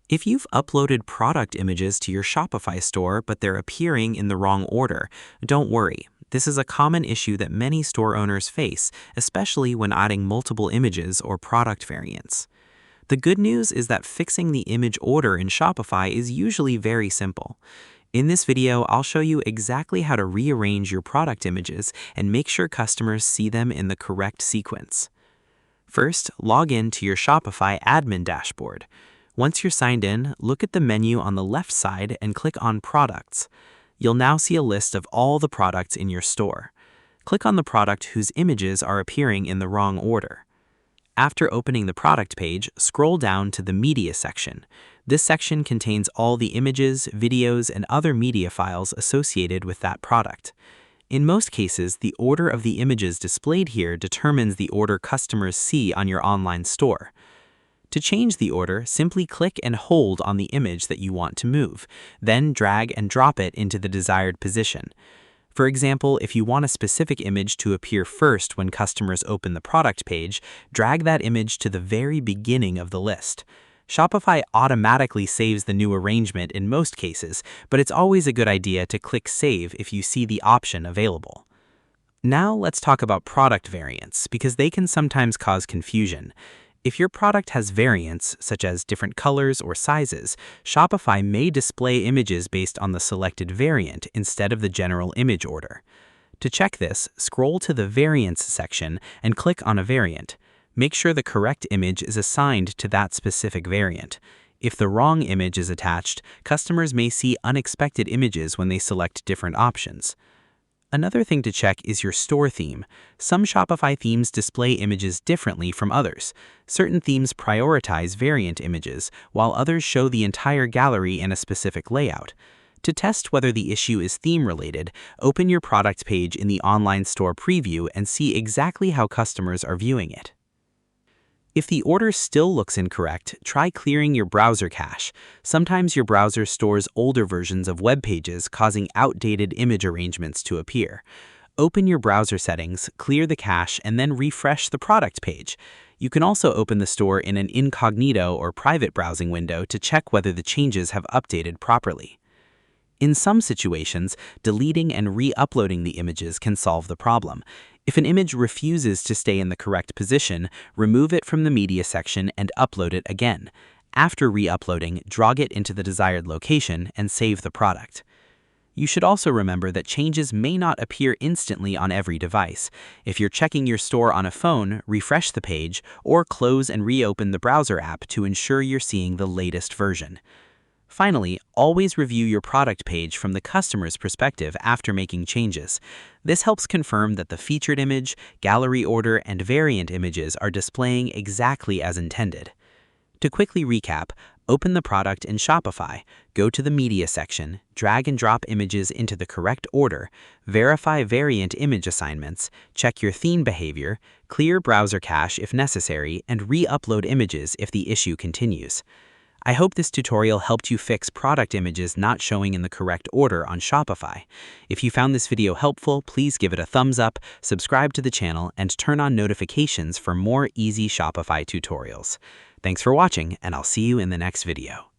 If you've uploaded product images to your Shopify store but they're appearing in the wrong order, don't worry. This is a common issue that many store owners face, especially when adding multiple images or product variants. The good news is that fixing the image order in Shopify is usually very simple. In this video, I'll show you exactly how to rearrange your product images and make sure customers see them in the correct sequence. First, log in to your Shopify admin dashboard. Once you're signed in, look at the menu on the left side and click on Products. You'll now see a list of all the products in your store. Click on the product whose images are appearing in the wrong order. After opening the product page, scroll down to the Media section. This section contains all the images, videos, and other media files associated with that product. In most cases, the order of the images displayed here determines the order customers see on your online store. To change the order, simply click and hold on the image that you want to move, then drag and drop it into the desired position. For example, if you want a specific image to appear first when customers open the product page, drag that image to the very beginning of the list. Shopify automatically saves the new arrangement in most cases, but it's always a good idea to click Save if you see the option available. Now let's talk about product variants, because they can sometimes cause confusion. If your product has variants, such as different colors or sizes, Shopify may display images based on the selected variant instead of the general image order. To check this, scroll to the Variants section and click on a variant. Make sure the correct image is assigned to that specific variant. If the wrong image is attached, customers may see unexpected images when they select different options. Another thing to check is your store theme. Some Shopify themes display images differently from others. Certain themes prioritize variant images, while others show the entire gallery in a specific layout. To test whether the issue is theme-related, open your product page in the online store preview and see exactly how customers are viewing it. If the order still looks incorrect, try clearing your browser cache. Sometimes your browser stores older versions of web pages, causing outdated image arrangements to appear. Open your browser settings, clear the cache, and then refresh the product page. You can also open the store in an incognito or private browsing window to check whether the changes have updated properly. In some situations, deleting and re-uploading the images can solve the problem. If an image refuses to stay in the correct position, remove it from the Media section and upload it again. After re-uploading, drag it into the desired location and save the product. You should also remember that changes may not appear instantly on every device. If you're checking your store on a phone, refresh the page, or close and reopen the browser app to ensure you're seeing the latest version. Finally, always review your product page from the customer's perspective after making changes. This helps confirm that the featured image, gallery order, and variant images are displaying exactly as intended. To quickly recap, open the product in Shopify, go to the Media section, drag and drop images into the correct order, verify variant image assignments, check your theme behavior, clear browser cache if necessary, and re-upload images if the issue continues. I hope this tutorial helped you fix product images not showing in the correct order on Shopify. If you found this video helpful, please give it a thumbs up, subscribe to the channel, and turn on notifications for more easy Shopify tutorials. Thanks for watching, and I'll see you in the next video.